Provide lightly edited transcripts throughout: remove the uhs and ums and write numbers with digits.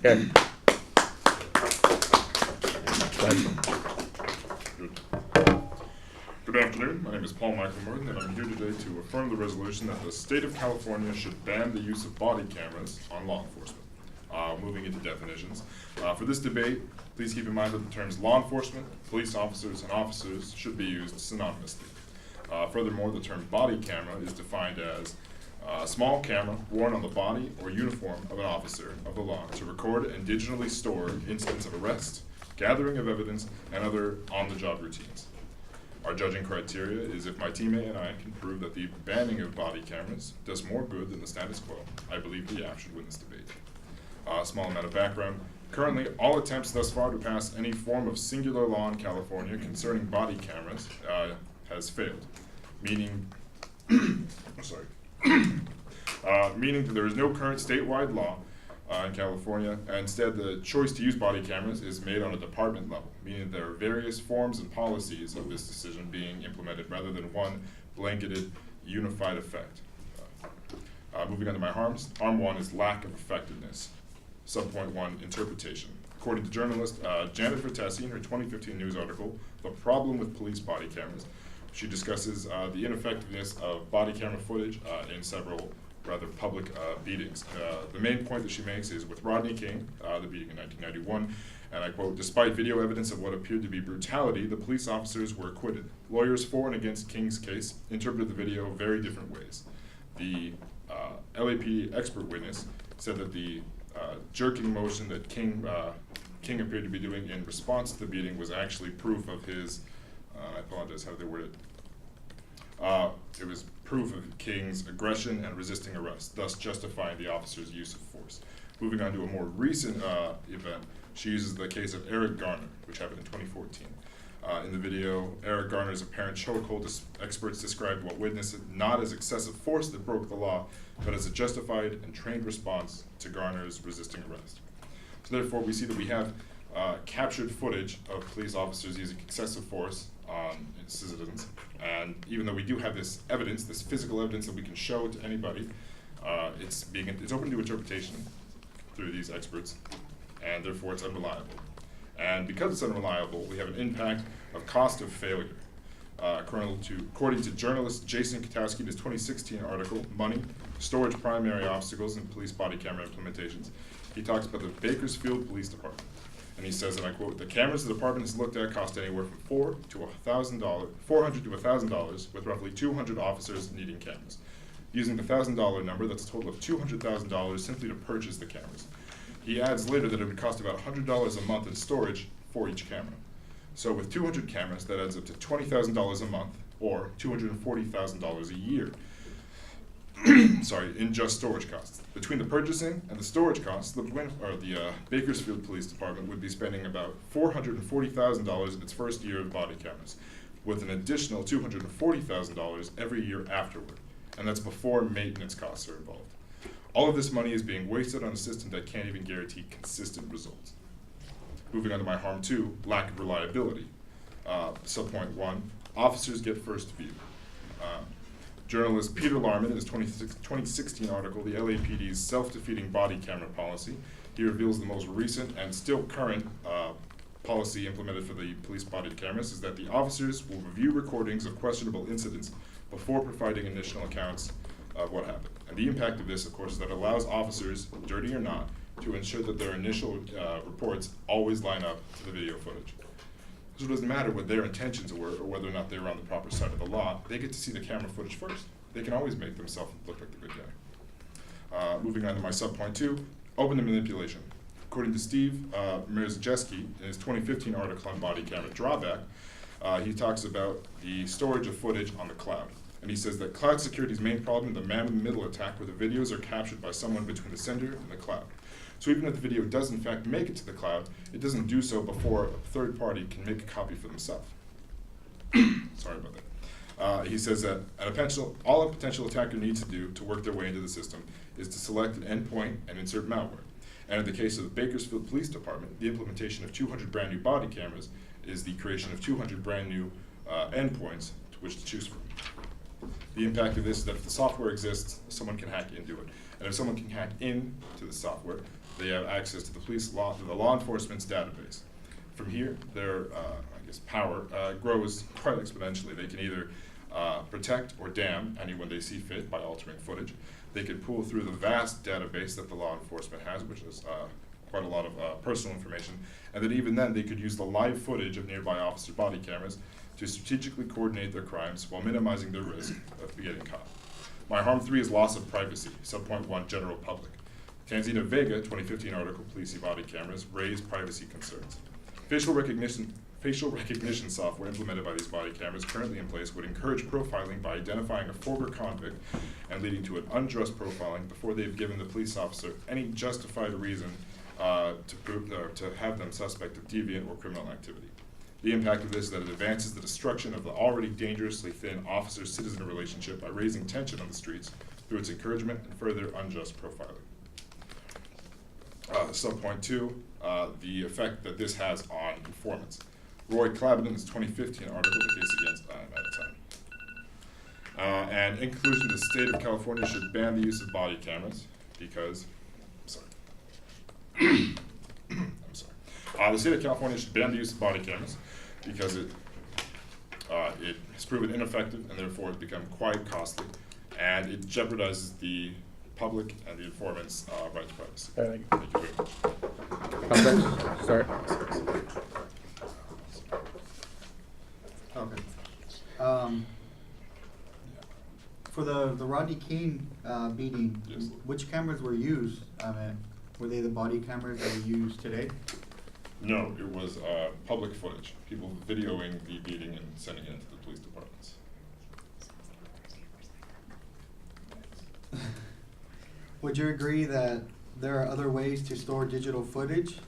Okay. Good afternoon. My name is Paul Michael Merton, and I'm here today to affirm the resolution that the state of California should ban the use of body cameras on law enforcement. Moving into definitions. For this debate, please keep in mind that the terms law enforcement, police officers, and officers should be used synonymously. Furthermore, the term body camera is defined as a small camera worn on the body or uniform of an officer of the law to record and digitally store incidents of arrest, gathering of evidence, and other on-the-job routines. Our judging criteria is if my teammate and I can prove that the banning of body cameras does more good than the status quo, I believe the app should win this debate. A small amount of background. Currently, all attempts thus far to pass any form of singular law in California concerning body cameras has failed, meaning, meaning that there is no current statewide law in California, and instead the choice to use body cameras is made on a department level, meaning there are various forms and policies of this decision being implemented rather than one blanketed, unified effect. Moving on to my harms. Harm 1 is lack of effectiveness. Subpoint 1, interpretation. According to journalist Janet Vertesi in her 2015 news article, The Problem with Police Body Cameras, she discusses the ineffectiveness of body camera footage in several rather public beatings. The main point that she makes is with Rodney King, the beating in 1991, and I quote, "Despite video evidence of what appeared to be brutality, the police officers were acquitted. Lawyers for and against King's case interpreted the video very different ways. The LAPD expert witness said that the jerking motion that King appeared to be doing in response to the beating was actually proof of his, I apologize how they word it. It was proof of King's aggression and resisting arrest, thus justifying the officer's use of force." Moving on to a more recent event, she uses the case of Eric Garner, which happened in 2014. In the video, Eric Garner's apparent chokehold experts described what witnessed not as excessive force that broke the law, but as a justified and trained response to Garner's resisting arrest. So therefore, we see that we have captured footage of police officers using excessive force on citizens, and even though we do have this evidence, this physical evidence that we can show to anybody, it's open to interpretation through these experts, and therefore it's unreliable. And because it's unreliable, we have an impact of cost of failure. According to journalist Jason Katowski in his 2016 article, Money, Storage Primary Obstacles in Police Body Camera Implementations, he talks about the Bakersfield Police Department. And he says, and I quote, "The cameras the department has looked at cost anywhere from $400 to $1,000, with roughly 200 officers needing cameras. Using the $1,000 number, that's a total of $200,000 simply to purchase the cameras." He adds later that it would cost about $100 a month in storage for each camera. So with 200 cameras, that adds up to $20,000 a month, or $240,000 a year. In just storage costs. Between the purchasing and the storage costs, the Bakersfield Police Department would be spending about $440,000 in its first year of body cameras, with an additional $240,000 every year afterward, and that's before maintenance costs are involved. All of this money is being wasted on a system that can't even guarantee consistent results. Moving on to my harm 2, lack of reliability. Subpoint 1, officers get first view. Journalist Peter Larman, in his 2016 article, The LAPD's Self-Defeating Body Camera Policy, he reveals the most recent and still current policy implemented for the police body cameras is that the officers will review recordings of questionable incidents before providing initial accounts of what happened. And the impact of this, of course, is that it allows officers, dirty or not, to ensure that their initial reports always line up to the video footage. So it doesn't matter what their intentions were or whether or not they were on the proper side of the law. They get to see the camera footage first. They can always make themselves look like the good guy. Moving on to my subpoint 2, open to manipulation. According to Steve Mirzajeski, in his 2015 article on body camera drawback, he talks about the storage of footage on the cloud. And he says that cloud security's main problem is the man-in-the-middle attack where the videos are captured by someone between the sender and the cloud. So even if the video does in fact make it to the cloud, it doesn't do so before a third party can make a copy for themselves. Sorry about that. He says that all a potential attacker needs to do to work their way into the system is to select an endpoint and insert malware. And in the case of the Bakersfield Police Department, the implementation of 200 brand new body cameras is the creation of 200 brand new endpoints to which to choose from. The impact of this is that if the software exists, someone can hack into it. And if someone can hack into the software, they have access to the law enforcement's database. From here, their power grows quite exponentially. They can either protect or damn anyone they see fit by altering footage. They can pull through the vast database that the law enforcement has, which is quite a lot of personal information, and then even then they could use the live footage of nearby officer body cameras to strategically coordinate their crimes while minimizing their risk of getting caught. My harm 3 is loss of privacy, subpoint 1, general public. Tanzina Vega 2015 article, Police body cameras raise privacy concerns. Facial recognition software implemented by these body cameras currently in place would encourage profiling by identifying a former convict and leading to an unjust profiling before they've given the police officer any justified reason to have them suspect of deviant or criminal activity. The impact of this is that it advances the destruction of the already dangerously thin officer-citizen relationship by raising tension on the streets through its encouragement and further unjust profiling. Subpoint 2, the effect that this has on informants. Roy Clabben's 2015 article, The Case Against, I'm out of time. And in conclusion, the state of California should ban the use of body cameras because, I'm sorry. The state of California should ban the use of body cameras because it has proven ineffective and therefore it's become quite costly, and it jeopardizes the public and the informant's right to privacy. Thank you very much. Start. Okay. For the Rodney King beating, Yes. which cameras were used? Were they the body cameras that we use today? No, it was public footage, people videoing the beating and sending it into the police departments. Would you agree that there are other ways to store digital footage,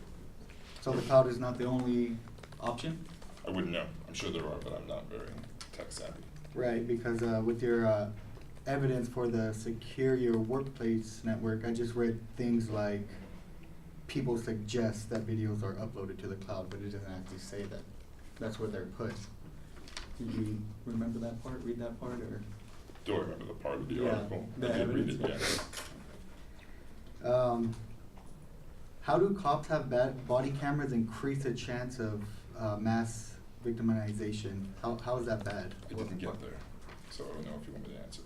so the cloud is not the only option? I wouldn't know. I'm sure there are, but I'm not very tech savvy. Right, because with your evidence for the Secure Your Workplace network, I just read things like people suggest that videos are uploaded to the cloud, but it doesn't actually say that. That's where they're put. Did you remember that part, read that part, or? Do I remember the part of the Yeah, article? the I did read evidence, it, yes. How do cops have bad body cameras increase the chance of mass victimization? How is that bad? I didn't get there, so I don't know if you want me to answer.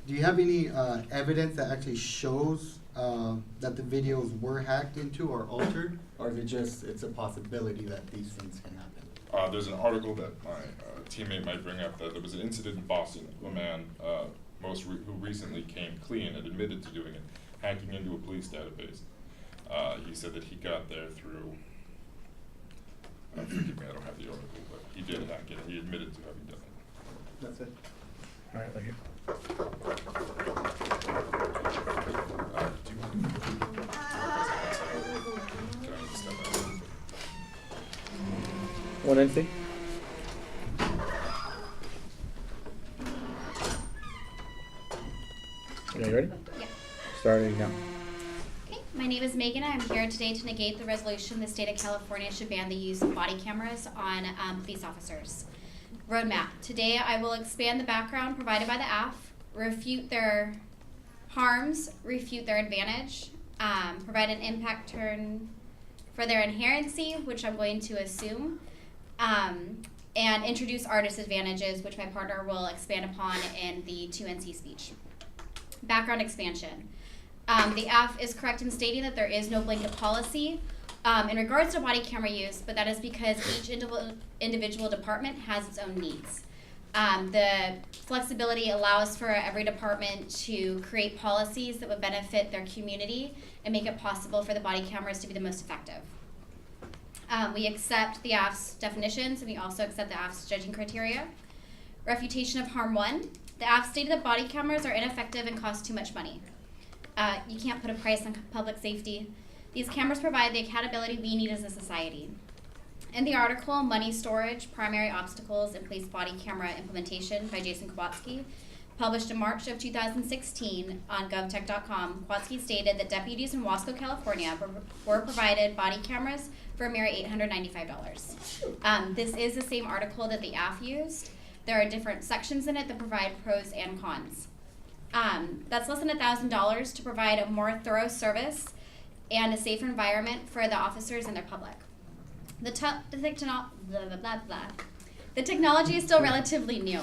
Do you have any evidence that actually shows that the videos were hacked into or altered, or is it just it's a possibility that these things can happen? There's an article that my teammate might bring up that there was an incident in Boston of a man who recently came clean and admitted to doing it, hacking into a police database. He said that he got there through, forgive me, I don't have the article, but he did hack it and he admitted to having done it. That's it. All right, thank you. Do you want to Can I step out? One NC. Yeah, you ready? Yeah. Starting now. Okay, my name is Megan. I'm here today to negate the resolution the state of California should ban the use of body cameras on police officers. Roadmap. Today I will expand the background provided by the AF, refute their harms, refute their advantage, provide an impact turn for their inherency, which I'm going to assume, and introduce our disadvantages, which my partner will expand upon in the 2NC speech. Background expansion. The AF is correct in stating that there is no blanket policy in regards to body camera use, but that is because each individual department has its own needs. The flexibility allows for every department to create policies that would benefit their community and make it possible for the body cameras to be the most effective. We accept the AF's definitions, and we also accept the AF's judging criteria. Refutation of harm 1. The AF stated that body cameras are ineffective and cost too much money. You can't put a price on public safety. These cameras provide the accountability we need as a society. In the article, Money Storage, Primary Obstacles in Police Body Camera Implementation by Jason Kowalski, published in March of 2016 on govtech.com, Kwatsky stated that deputies in Wasco, California were provided body cameras for a mere $895. This is the same article that the AF used. There are different sections in it that provide pros and cons. That's less than $1,000 to provide a more thorough service and a safer environment for the officers and their public. The technology is still relatively new.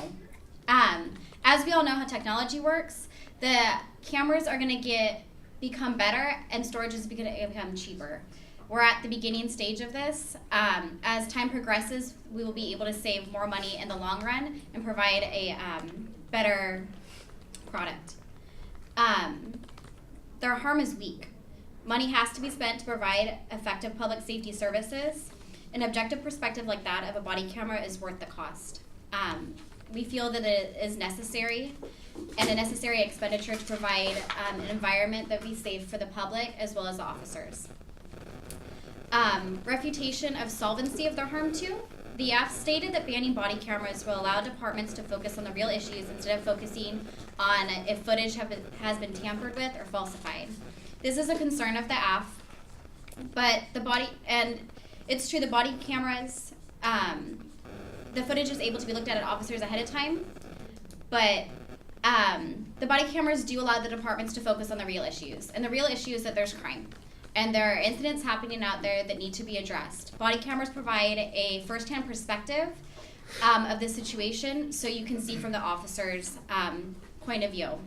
As we all know how technology works, the cameras are going to become better and storage is going to become cheaper. We're at the beginning stage of this. As time progresses, we will be able to save more money in the long run and provide a better product. Their harm is weak. Money has to be spent to provide effective public safety services. An objective perspective like that of a body camera is worth the cost. We feel that it is necessary and a necessary expenditure to provide an environment that we safe for the public as well as the officers. Refutation of solvency of their harm to. The AF stated that banning body cameras will allow departments to focus on the real issues instead of focusing on if footage has been tampered with or falsified. This is a concern of the AF, but it's true, the body cameras, the footage is able to be looked at officers ahead of time, but the body cameras do allow the departments to focus on the real issues, and the real issue is that there's crime. And there are incidents happening out there that need to be addressed. Body cameras provide a first-hand perspective of the situation so you can see from the officer's point of view.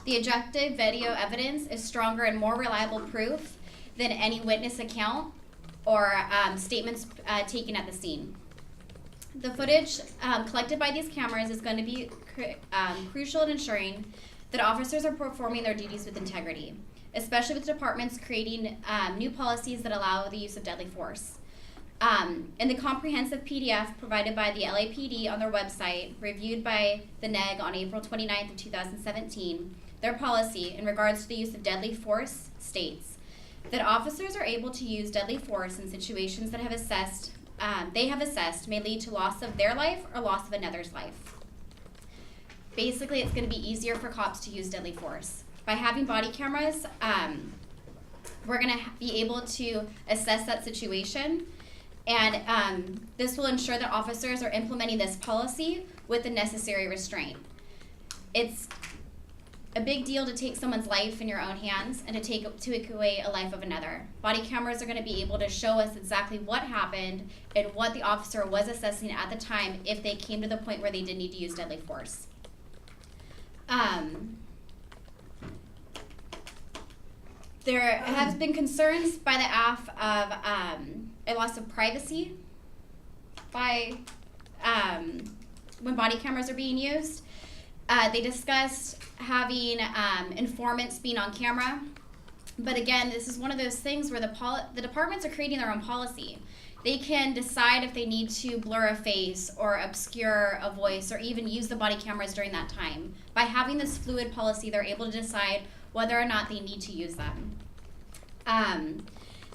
The objective video evidence is stronger and more reliable proof than any witness account or statements taken at the scene. The footage collected by these cameras is going to be crucial in ensuring that officers are performing their duties with integrity, especially with departments creating new policies that allow the use of deadly force. In the comprehensive PDF provided by the LAPD on their website, reviewed by the NEG on April 29th of 2017, their policy in regards to the use of deadly force states that officers are able to use deadly force in situations that they have assessed may lead to loss of their life or loss of another's life. Basically, it's going to be easier for cops to use deadly force. By having body cameras, we're going to be able to assess that situation, and this will ensure that officers are implementing this policy with the necessary restraint. It's a big deal to take someone's life in your own hands and to take away a life of another. Body cameras are going to be able to show us exactly what happened and what the officer was assessing at the time if they came to the point where they did need to use deadly force. There have been concerns by the AF of a loss of privacy by when body cameras are being used. They discussed having informants being on camera, but again, this is one of those things where the departments are creating their own policy. They can decide if they need to blur a face or obscure a voice or even use the body cameras during that time. By having this fluid policy, they're able to decide whether or not they need to use them.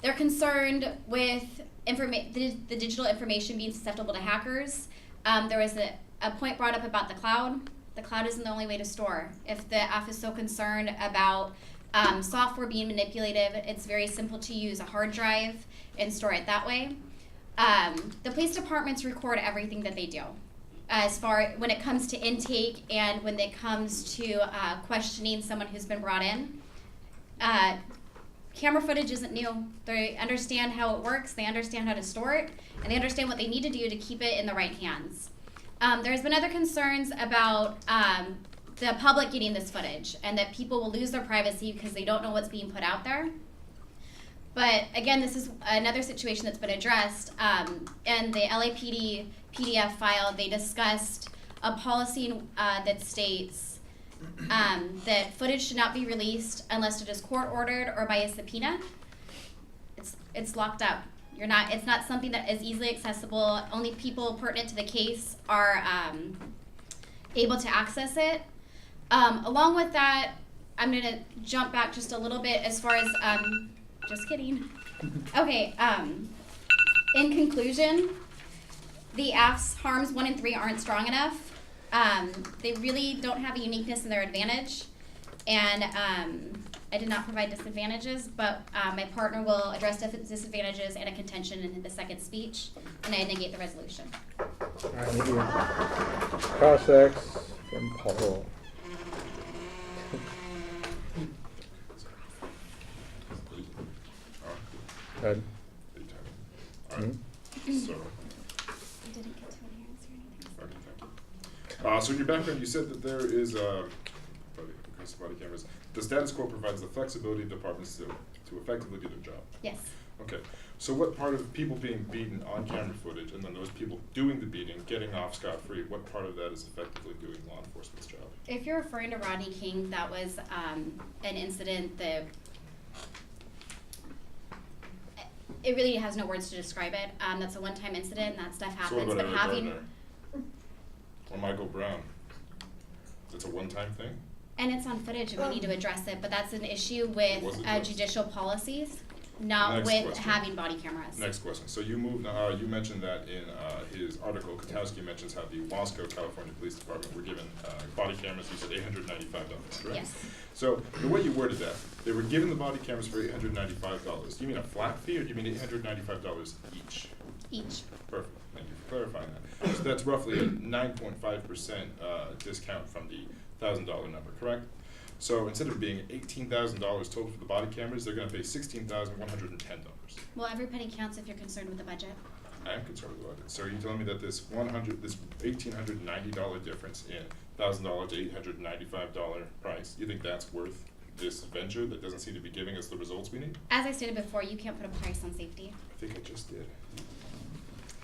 They're concerned with the digital information being susceptible to hackers. There was a point brought up about the cloud. The cloud isn't the only way to store. If the AF is so concerned about software being manipulated, it's very simple to use a hard drive and store it that way. The police departments record everything that they do. As far when it comes to intake and when it comes to questioning someone who's been brought in. Camera footage isn't new. They understand how it works, they understand how to store it, and they understand what they need to do to keep it in the right hands. There's been other concerns about the public getting this footage and that people will lose their privacy because they don't know what's being put out there. But again, this is another situation that's been addressed. In the LAPD PDF file, they discussed a policy that states that footage should not be released unless it is court ordered or by a subpoena. It's locked up. It's not something that is easily accessible. Only people pertinent to the case are able to access it. Along with that, I'm gonna jump back just a little bit as far as, just kidding. Okay, in conclusion, the AF's harms 1 and 3 aren't strong enough. They really don't have a uniqueness in their advantage, and I did not provide disadvantages, but my partner will address disadvantages and a contention in the second speech, and I negate the resolution. All right, need your cross-ex from Paul. Go ahead. Alright, so, I didn't get to adherence or anything. okay, thank you. So in your background, you said that there is, because body cameras, the status quo provides the flexibility of departments to effectively do their job. Yes. Okay, so what part of people being beaten on camera footage and then those people doing the beating, getting off scot-free, what part of that is effectively doing law enforcement's job? If you're referring to Rodney King, that was an incident that it really has no words to describe it. That's a one-time incident, and that stuff So what happens. about But Eric having Gardner? Or Michael Brown? It's a one-time thing? and it's on footage, and we need to address it. But that's an issue with Was it judicial policies, not Next with question. having body cameras. Next question. So you mentioned that in his article, Katowski mentions how the Wasco, California Police Department were given body cameras. You said $895, correct? Yes. So the way you worded that, they were given the body cameras for $895. Do you mean a flat fee, or do you mean $895 each? Each. Perfect. Thank you for clarifying that. So that's roughly a 9.5% discount from the $1,000 number, correct? So instead of being $18,000 total for the body cameras, they're going to pay $16,110. Well, every penny counts if you're concerned with the budget. I am concerned with the budget. So are you telling me that this $1,890 difference in $1,000 to $895 price, you think that's worth this venture that doesn't seem to be giving us the results we need? As I stated before, you can't put a price on safety. I think I just did.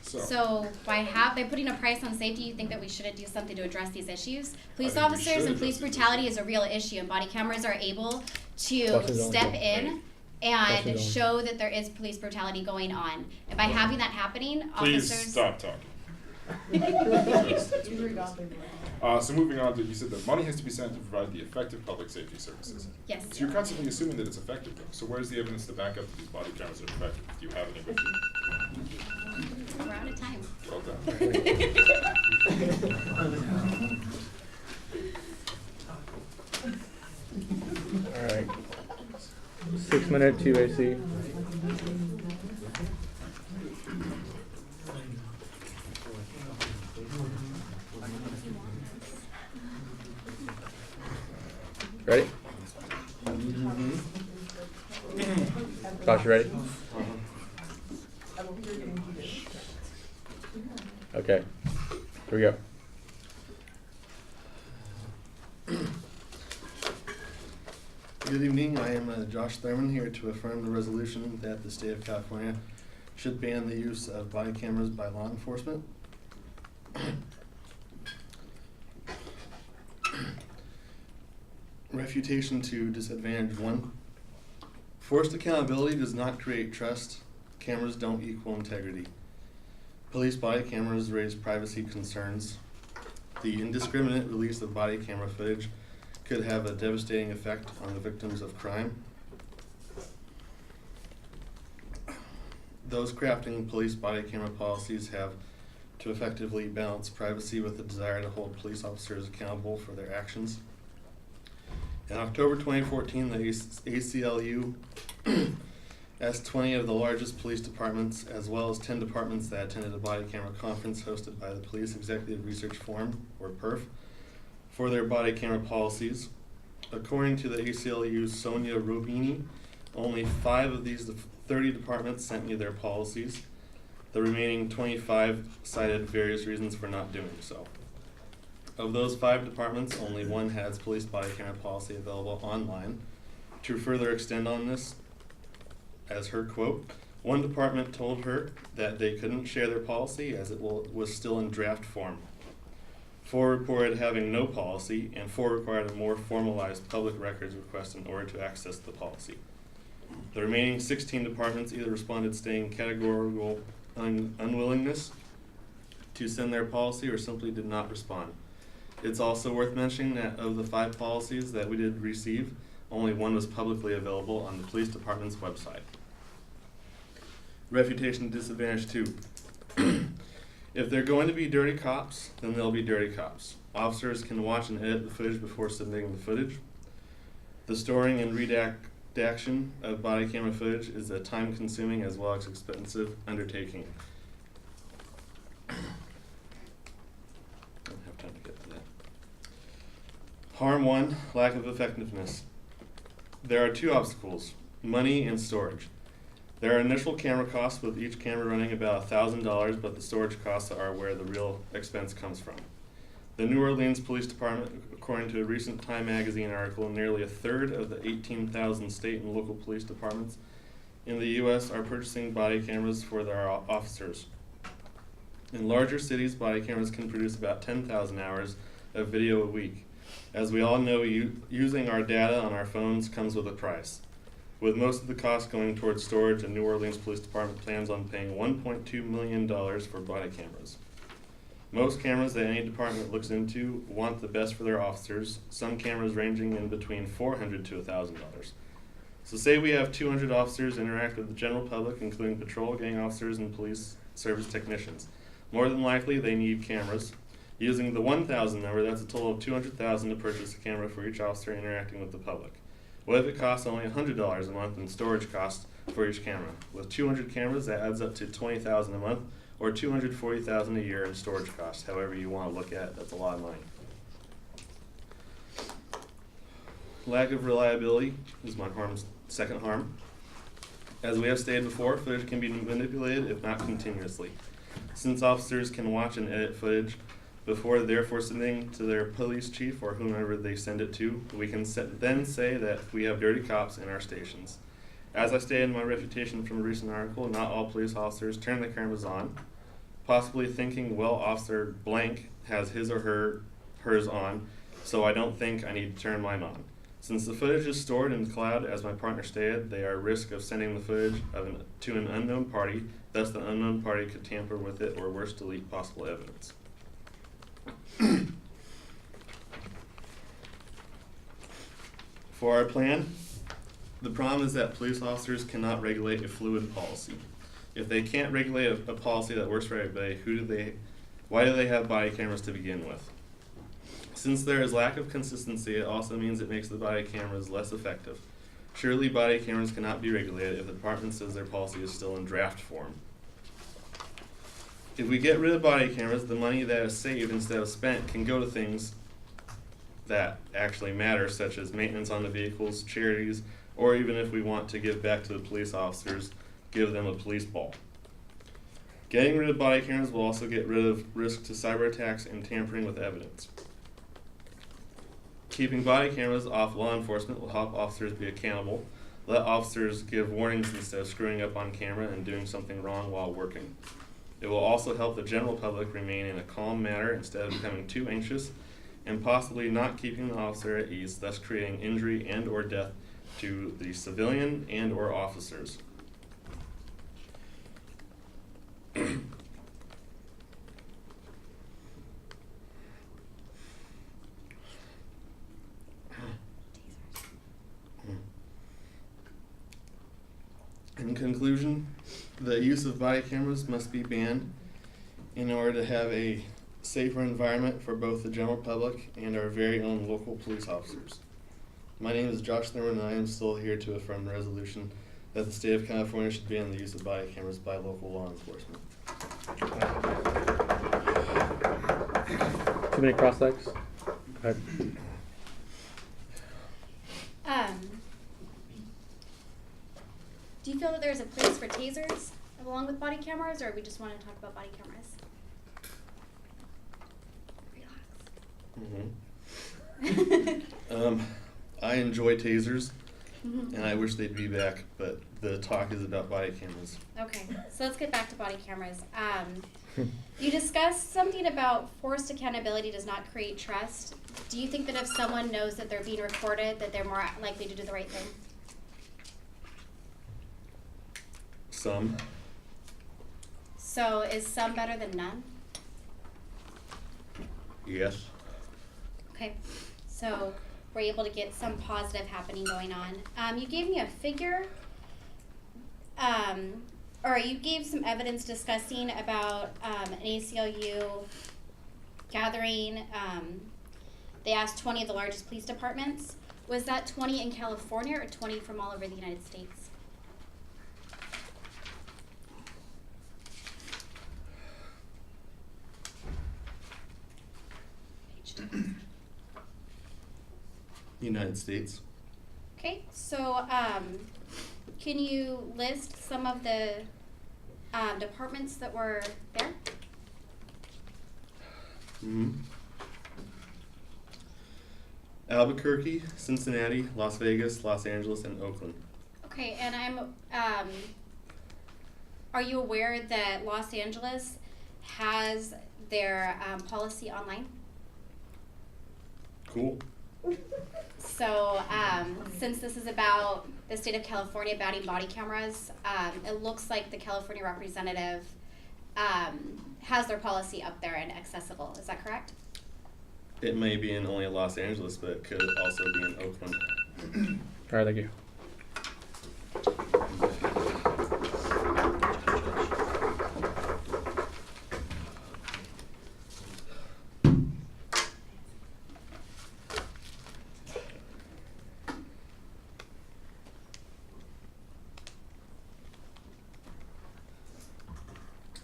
So by putting a price on safety, you think that we shouldn't do something to address these issues? Police think we officers should and police address these brutality issues. is a real issue, and body cameras are able to Buses only step go- in Buses and only. show that there is police brutality going on. And by having that happening, Please officers. stop talking. So moving on to, you said that money has to be spent to provide the effective public safety services. Yes. So you're constantly assuming that it's effective though. So where's the evidence to back up that these body cameras are effective? Do you have any with you? We're out of time. Well done. All right. 6-minute 2AC. Ready? Josh, you ready? Okay. Here we go. Good evening, I am Josh Thurman here to affirm the resolution that the state of California should ban the use of body cameras by law enforcement. Refutation to disadvantage 1. Forced accountability does not create trust. Cameras don't equal integrity. Police body cameras raise privacy concerns. The indiscriminate release of body camera footage could have a devastating effect on the victims of crime. Those crafting police body camera policies have to effectively balance privacy with the desire to hold police officers accountable for their actions. In October 2014, the ACLU asked 20 of the largest police departments, as well as 10 departments that attended a body camera conference hosted by the Police Executive Research Forum, or PERF, for their body camera policies. According to the ACLU's Sonia Robini, only 5 of these 30 departments sent me their policies. The remaining 25 cited various reasons for not doing so. Of those 5 departments, only 1 has police body camera policy available online. To further extend on this, as her quote, one department told her that they couldn't share their policy as it was still in draft form. 4 reported having no policy, and 4 required a more formalized public records request in order to access the policy. The remaining 16 departments either responded stating categorical unwillingness to send their policy or simply did not respond. It's also worth mentioning that of the 5 policies that we did receive, only 1 was publicly available on the police department's website. Refutation disadvantage 2. If they're going to be dirty cops, then they'll be dirty cops. Officers can watch and edit the footage before submitting the footage. The storing and redaction of body camera footage is a time-consuming as well as expensive undertaking. I don't have time to get to that. Harm 1, lack of effectiveness. There are two obstacles, money and storage. There are initial camera costs, with each camera running about $1,000, but the storage costs are where the real expense comes from. The New Orleans Police Department, according to a recent Time magazine article, nearly a third of the 18,000 state and local police departments in the U.S. are purchasing body cameras for their officers. In larger cities, body cameras can produce about 10,000 hours of video a week. As we all know, using our data on our phones comes with a price. With most of the costs going towards storage, the New Orleans Police Department plans on paying $1.2 million for body cameras. Most cameras that any department looks into want the best for their officers, some cameras ranging in between $400 to $1,000. So say we have 200 officers interact with the general public, including patrol, gang officers, and police service technicians. More than likely, they need cameras. Using the 1,000 number, that's a total of $200,000 to purchase a camera for each officer interacting with the public. What if it costs only $100 a month in storage costs for each camera? With 200 cameras, that adds up to $20,000 a month, or $240,000 a year in storage costs. However you want to look at it, that's a lot of money. Lack of reliability is my second harm. As we have stated before, footage can be manipulated if not continuously. Since officers can watch and edit footage before therefore submitting to their police chief or whomever they send it to, we can then say that we have dirty cops in our stations. As I stated in my refutation from a recent article, not all police officers turn their cameras on, possibly thinking, well, Officer blank has his or hers on, so I don't think I need to turn mine on. Since the footage is stored in the cloud, as my partner stated, they are at risk of sending the footage to an unknown party, thus the unknown party could tamper with it or worse, delete possible evidence. For our plan, the problem is that police officers cannot regulate a fluid policy. If they can't regulate a policy that works for everybody, why do they have body cameras to begin with? Since there is lack of consistency, it also means it makes the body cameras less effective. Surely body cameras cannot be regulated if the department says their policy is still in draft form. If we get rid of body cameras, the money that is saved instead of spent can go to things that actually matter, such as maintenance on the vehicles, charities, or even if we want to give back to the police officers, give them a police ball. Getting rid of body cameras will also get rid of risk to cyber attacks and tampering with evidence. Keeping body cameras off law enforcement will help officers be accountable, let officers give warnings instead of screwing up on camera and doing something wrong while working. It will also help the general public remain in a calm manner instead of becoming too anxious and possibly not keeping the officer at ease, thus creating injury and or death to the civilian and or officers. In conclusion, the use of body cameras must be banned in order to have a safer environment for both the general public and our very own local police officers. My name is Josh Thurman, and I am still here to affirm the resolution that the state of California should ban the use of body cameras by local law enforcement. Too many cross-legs? Do you feel that there's a place for tasers along with body cameras, or we just want to talk about body cameras? Relax. I enjoy tasers, and I wish they'd be back, but the talk is about body cameras. Okay, so let's get back to body cameras. You discussed something about forced accountability does not create trust. Do you think that if someone knows that they're being recorded, that they're more likely to do the right thing? Some. So is some better than none? Yes. Okay, so we're able to get some positive happening going on. You gave me a figure. all right, you gave some evidence discussing about an ACLU gathering. They asked 20 of the largest police departments. Was that 20 in California or 20 from all over the United States? Page 10. United States. Okay, so can you list some of the departments that were there? Mm-hmm. Albuquerque, Cincinnati, Las Vegas, Los Angeles, and Oakland. Okay, and are you aware that Los Angeles has their policy online? Cool. So, since this is about the state of California banning body cameras, it looks like the California representative has their policy up there and accessible. Is that correct? It may be in only Los Angeles, but it could also be in Oakland. All right, thank you.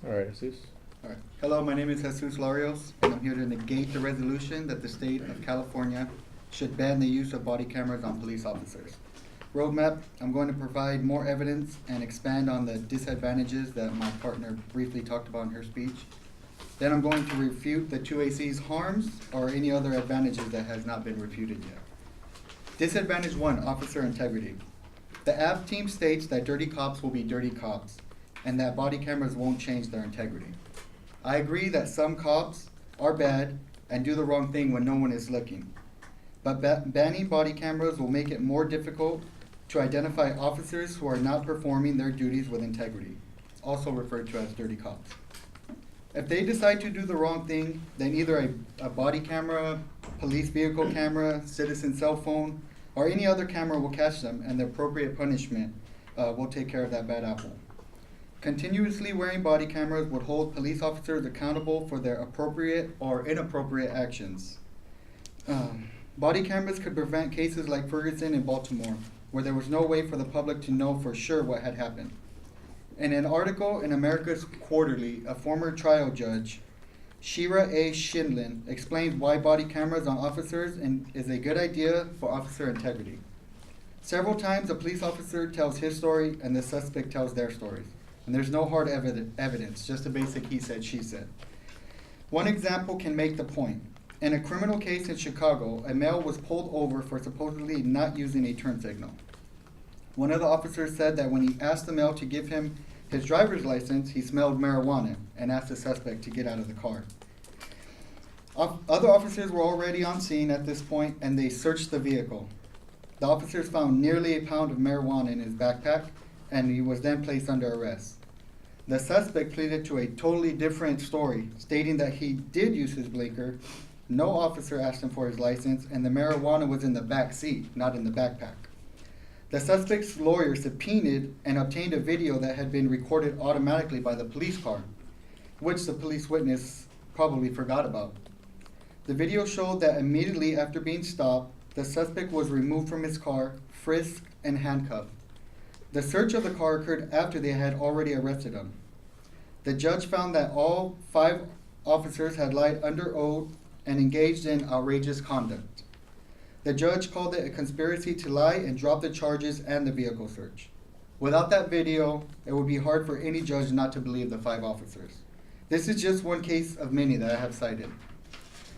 All right, Jesus. All right. Hello, my name is Jesus Larios, and I'm here to negate the resolution that the state of California should ban the use of body cameras on police officers. Roadmap, I'm going to provide more evidence and expand on the disadvantages that my partner briefly talked about in her speech. Then I'm going to refute the 2AC's harms or any other advantages that has not been refuted yet. Disadvantage 1, officer integrity. The AV team states that dirty cops will be dirty cops, and that body cameras won't change their integrity. I agree that some cops are bad and do the wrong thing when no one is looking. But banning body cameras will make it more difficult to identify officers who are not performing their duties with integrity, also referred to as dirty cops. If they decide to do the wrong thing, then either a body camera, police vehicle camera, citizen cell phone, or any other camera will catch them, and the appropriate punishment will take care of that bad apple. Continuously wearing body cameras would hold police officers accountable for their appropriate or inappropriate actions. Body cameras could prevent cases like Ferguson in Baltimore, where there was no way for the public to know for sure what had happened. In an article in America's Quarterly, a former trial judge, Shira A. Schindlin, explains why body cameras on officers is a good idea for officer integrity. Several times a police officer tells his story and the suspect tells their stories. And there's no hard evidence, just a basic he said, she said. One example can make the point. In a criminal case in Chicago, a male was pulled over for supposedly not using a turn signal. One of the officers said that when he asked the male to give him his driver's license, he smelled marijuana and asked the suspect to get out of the car. Other officers were already on scene at this point, and they searched the vehicle. The officers found nearly a pound of marijuana in his backpack, and he was then placed under arrest. The suspect pleaded to a totally different story, stating that he did use his blinker, no officer asked him for his license, and the marijuana was in the back seat, not in the backpack. The suspect's lawyer subpoenaed and obtained a video that had been recorded automatically by the police car, which the police witness probably forgot about. The video showed that immediately after being stopped, the suspect was removed from his car, frisked, and handcuffed. The search of the car occurred after they had already arrested him. The judge found that all 5 officers had lied under oath and engaged in outrageous conduct. The judge called it a conspiracy to lie and dropped the charges and the vehicle search. Without that video, it would be hard for any judge not to believe the 5 officers. This is just one case of many that I have cited.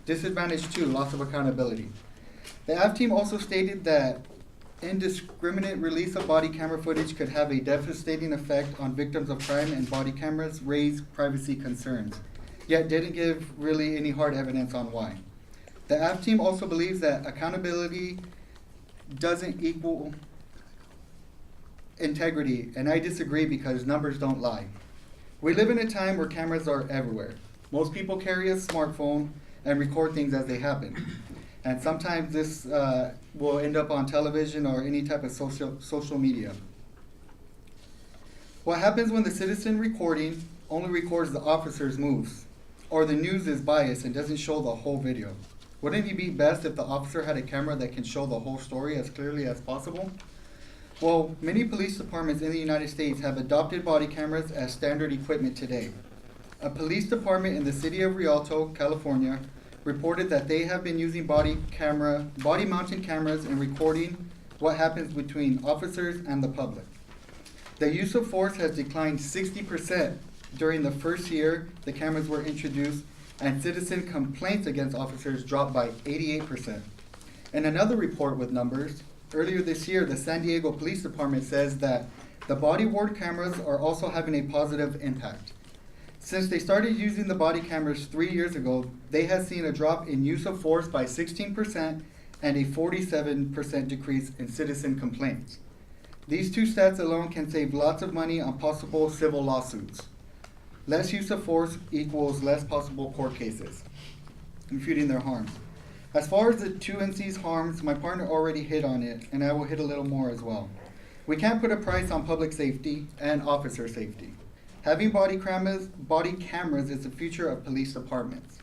Disadvantage 2, loss of accountability. The AV team also stated that indiscriminate release of body camera footage could have a devastating effect on victims of crime, and body cameras raise privacy concerns, yet didn't give really any hard evidence on why. The AV team also believes that accountability doesn't equal integrity, and I disagree because numbers don't lie. We live in a time where cameras are everywhere. Most people carry a smartphone and record things as they happen. And sometimes this will end up on television or any type of social media. What happens when the citizen recording only records the officer's moves, or the news is biased and doesn't show the whole video? Wouldn't it be best if the officer had a camera that can show the whole story as clearly as possible? Well, many police departments in the United States have adopted body cameras as standard equipment today. A police department in the city of Rialto, California, reported that they have been using body-mounted cameras and recording what happens between officers and the public. The use of force has declined 60% during the first year the cameras were introduced, and citizen complaints against officers dropped by 88%. In another report with numbers, earlier this year, the San Diego Police Department says that the body-worn cameras are also having a positive impact. Since they started using the body cameras 3 years ago, they have seen a drop in use of force by 16% and a 47% decrease in citizen complaints. These two stats alone can save lots of money on possible civil lawsuits. Less use of force equals less possible court cases, imputing their harms. As far as the 2NC's harms, my partner already hit on it, and I will hit a little more as well. We can't put a price on public safety and officer safety. Having body cameras is the future of police departments.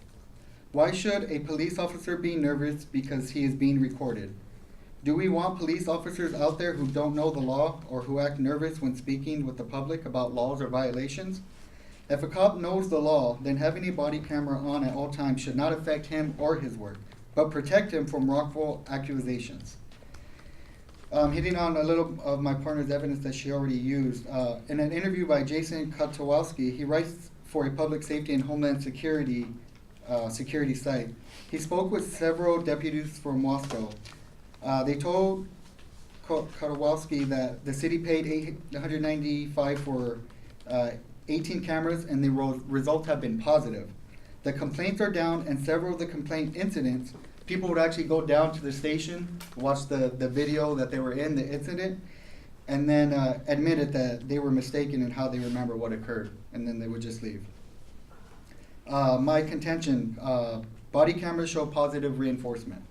Why should a police officer be nervous because he is being recorded? Do we want police officers out there who don't know the law or who act nervous when speaking with the public about laws or violations? If a cop knows the law, then having a body camera on at all times should not affect him or his work, but protect him from wrongful accusations. Hitting on a little of my partner's evidence that she already used. In an interview by Jason Kotowalski, he writes for a public safety and homeland security site. He spoke with several deputies from Moscow. They told Kotowalski that the city paid $195 for 18 cameras, and the results have been positive. The complaints are down, and several of the complaint incidents, people would actually go down to the station, watch the video that they were in, the incident, and then admitted that they were mistaken in how they remember what occurred, and then they would just leave. My contention, body cameras show positive reinforcement.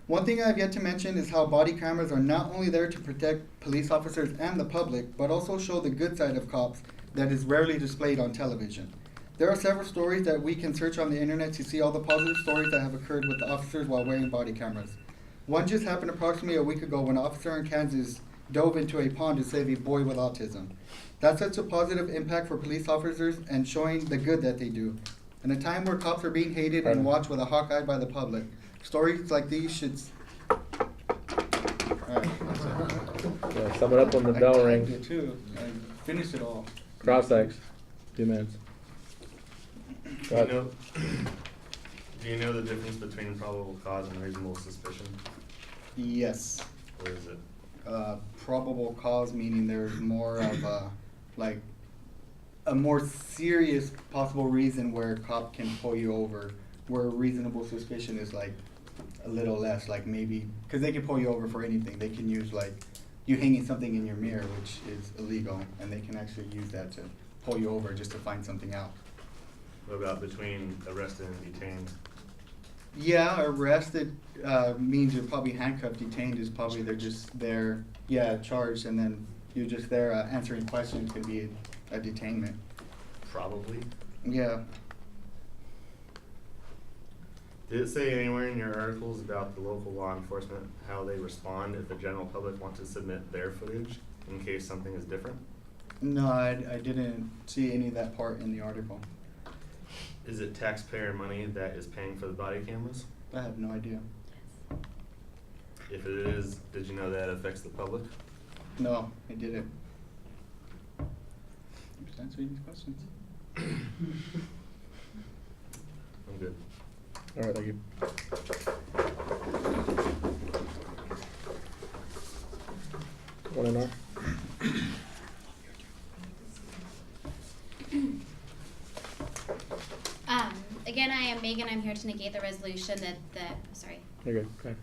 One thing I have yet to mention is how body cameras are not only there to protect police officers and the public, but also show the good side of cops that is rarely displayed on television. There are several stories that we can search on the internet to see all the positive stories that have occurred with the officers while wearing body cameras. One just happened approximately a week ago when an officer in Kansas dove into a pond to save a boy with autism. That's such a positive impact for police officers and showing the good that they do. In a time where cops are being hated and watched with a hawk eye by the public, stories like these should... Alright, that's it. Yeah, sum it up when the bell I rings. did too. I finished it all. Cross-X, 2 minutes. Do you know the difference between probable cause and reasonable suspicion? Yes. What is it? Probable cause meaning there's more of a more serious possible reason where a cop can pull you over, where reasonable suspicion is like a little less, like maybe, because they can pull you over for anything. They can use like you hanging something in your mirror, which is illegal, and they can actually use that to pull you over just to find something out. What about between arrested and detained? Yeah, arrested means you're probably handcuffed. Detained is probably they're just there, charged, and then you're just there answering questions. Could be a detainment. Probably. Yeah. Did it say anywhere in your articles about the local law enforcement, how they respond if the general public wants to submit their footage in case something is different? No, I didn't see any of that part in the article. Is it taxpayer money that is paying for the body cameras? I have no idea. If it is, did you know that affects the public? No, I didn't. I'm just answering these questions. I'm good. All right, thank you. One in R. Again, I am Megan. I'm here to negate the resolution that You're good. Okay.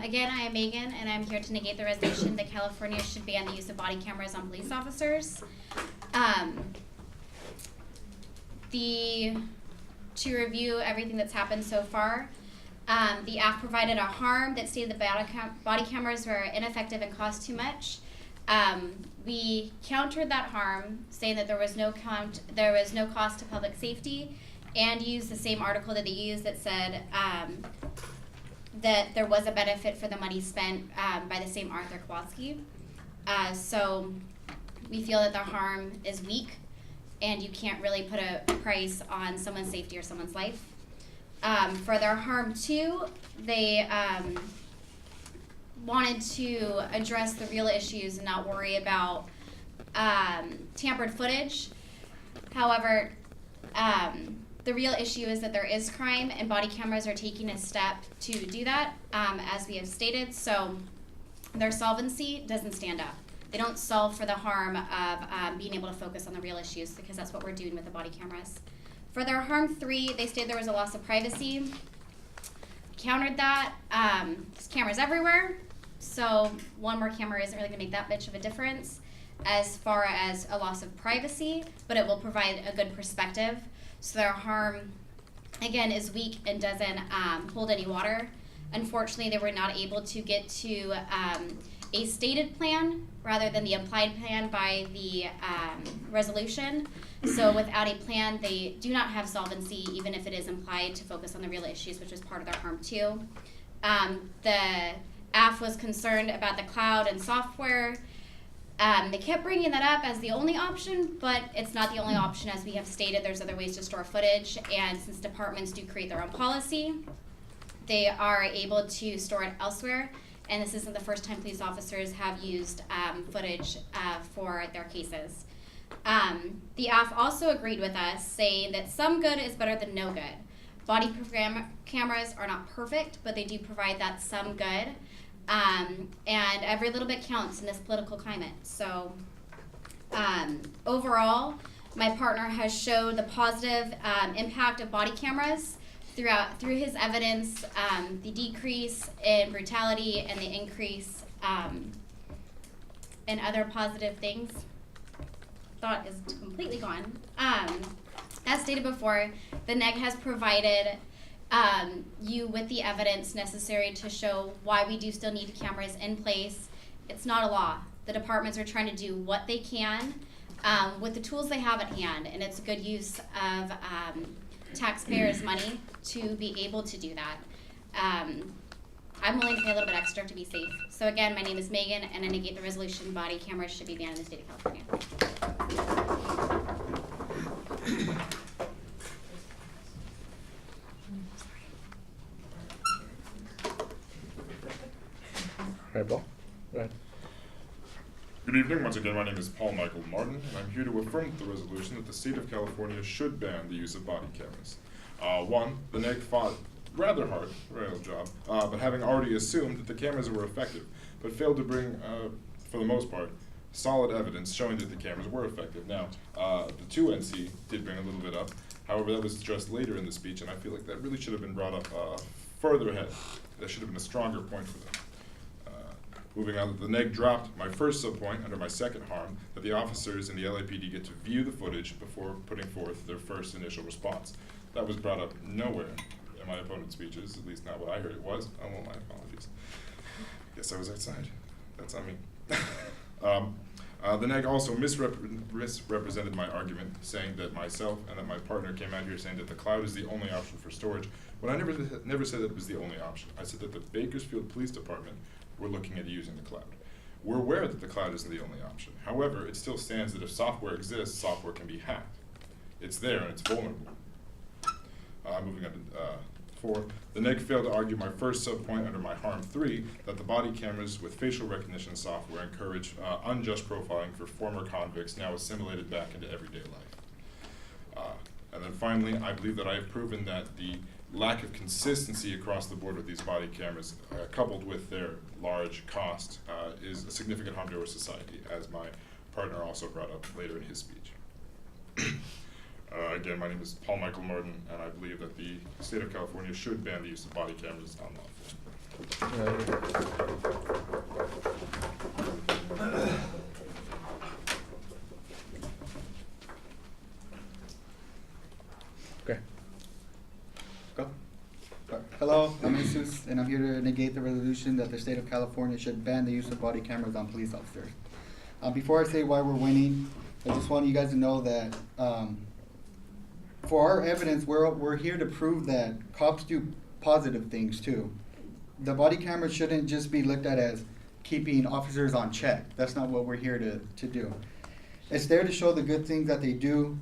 Again, I am Megan, and I'm here to negate the resolution that California should ban the use of body cameras on police officers. To review everything that's happened so far, the AF provided a harm that stated the body cameras were ineffective and cost too much. We countered that harm, saying that there was no cost to public safety, and used the same article that they used that said that there was a benefit for the money spent by the same Arthur Kowalski. So we feel that the harm is weak, and you can't really put a price on someone's safety or someone's life. For their harm 2, they wanted to address the real issues and not worry about tampered footage. However, the real issue is that there is crime, and body cameras are taking a step to do that, as we have stated. So their solvency doesn't stand up. They don't solve for the harm of being able to focus on the real issues, because that's what we're doing with the body cameras. For their harm 3, they stated there was a loss of privacy. Countered that. There's cameras everywhere, so one more camera isn't really going to make that much of a difference as far as a loss of privacy, but it will provide a good perspective. So their harm, again, is weak and doesn't hold any water. Unfortunately, they were not able to get to a stated plan rather than the implied plan by the resolution. So without a plan, they do not have solvency, even if it is implied, to focus on the real issues, which was part of their harm 2. The AF was concerned about the cloud and software. They kept bringing that up as the only option, but it's not the only option. As we have stated, there's other ways to store footage, and since departments do create their own policy, they are able to store it elsewhere, and this isn't the first time police officers have used footage for their cases. The AF also agreed with us, saying that some good is better than no good. Body cameras are not perfect, but they do provide that some good. And every little bit counts in this political climate. So overall, my partner has showed the positive impact of body cameras through his evidence, the decrease in brutality and the increase in other positive things. Thought is completely gone. As stated before, the NEG has provided you with the evidence necessary to show why we do still need cameras in place. It's not a law. The departments are trying to do what they can with the tools they have at hand, and it's a good use of taxpayers' money to be able to do that. I'm willing to pay a little bit extra to be safe. So again, my name is Megan, and I negate the resolution body cameras should be banned in the state of California. Right, Paul? Go ahead. Good evening. Once again, my name is Paul Michael Martin, and I'm here to affirm the resolution that the state of California should ban the use of body cameras. One, the NEG fought rather hard, very little job, but having already assumed that the cameras were effective, but failed to bring, for the most part, solid evidence showing that the cameras were effective. Now, the 2NC did bring a little bit up. However, that was addressed later in the speech, and I feel like that really should have been brought up further ahead. That should have been a stronger point for them. Moving on, the NEG dropped my first subpoint under my second harm, that the officers in the LAPD get to view the footage before putting forth their first initial response. That was brought up nowhere in my opponent's speeches, at least not what I heard it was. Oh, well, my apologies. Guess I was outside. That's on me. The NEG also misrepresented my argument, saying that myself and that my partner came out here saying that the cloud is the only option for storage, when I never said that it was the only option. I said that the Bakersfield Police Department were looking at using the cloud. We're aware that the cloud isn't the only option. However, it still stands that if software exists, software can be hacked. It's there and it's vulnerable. Moving on to 4, the NEG failed to argue my first subpoint under my harm 3, that the body cameras with facial recognition software encourage unjust profiling for former convicts now assimilated back into everyday life. And then finally, I believe that I have proven that the lack of consistency across the board with these body cameras, coupled with their large cost, is a significant harm to our society, as my partner also brought up later in his speech. Again, my name is Paul Michael Martin, and I believe that the state of California should ban the use of body cameras unlawfully. Okay. Go. Hello, I'm and I'm here to negate the resolution that the state of California should ban the use of body cameras on police officers. Before I say why we're winning, I just want you guys to know that for our evidence, we're here to prove that cops do positive things too. The body camera shouldn't just be looked at as keeping officers on check. That's not what we're here to do. It's there to show the good things that they do,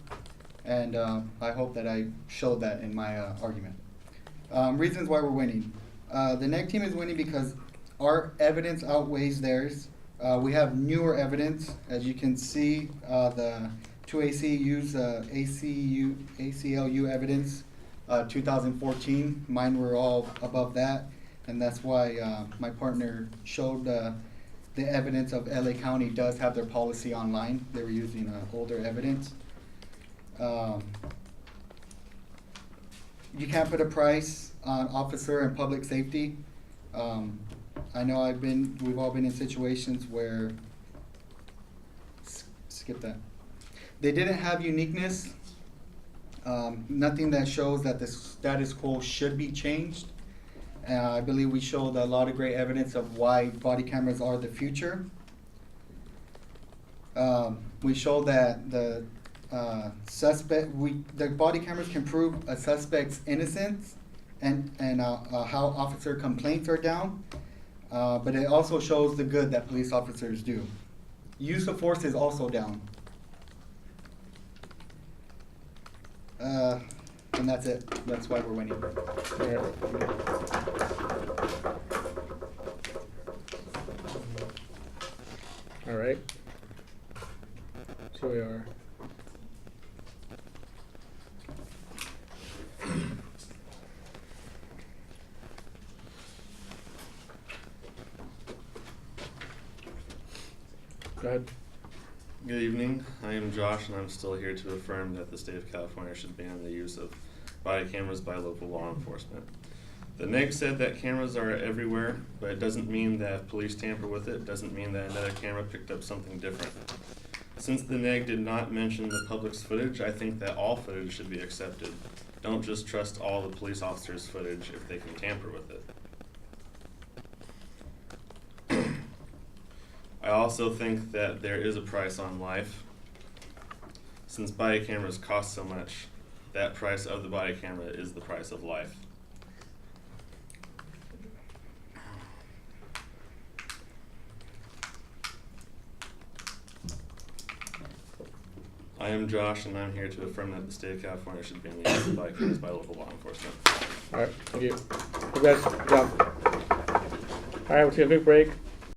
and I hope that I showed that in my argument. Reasons why we're winning. The NEG team is winning because our evidence outweighs theirs. We have newer evidence. As you can see, the two ACLU's ACLU evidence, 2014. Mine were all above that, and that's why my partner showed the evidence of LA County does have their policy online. They were using older evidence. You can't put a price on officer and public safety. I know we've all been in situations where, skip that. They didn't have uniqueness, nothing that shows that the status quo should be changed. I believe we showed a lot of great evidence of why body cameras are the future. We showed that the body cameras can prove a suspect's innocence and how officer complaints are down. But it also shows the good that police officers do. Use of force is also down. And that's it. That's why we're winning. Alright. Alright. So we are. Go ahead. Good evening. I am Josh, and I'm still here to affirm that the state of California should ban the use of body cameras by local law enforcement. The NEG said that cameras are everywhere, but it doesn't mean that police tamper with it. It doesn't mean that another camera picked up something different. Since the NEG did not mention the public's footage, I think that all footage should be accepted. Don't just trust all the police officers' footage if they can tamper with it. I also think that there is a price on life. Since body cameras cost so much, that price of the body camera is the price of life. I am Josh, and I'm here to affirm that the state of California should ban the use of body cameras by local law enforcement. Alright, thank you. You guys, jump. Alright, we'll take a quick break.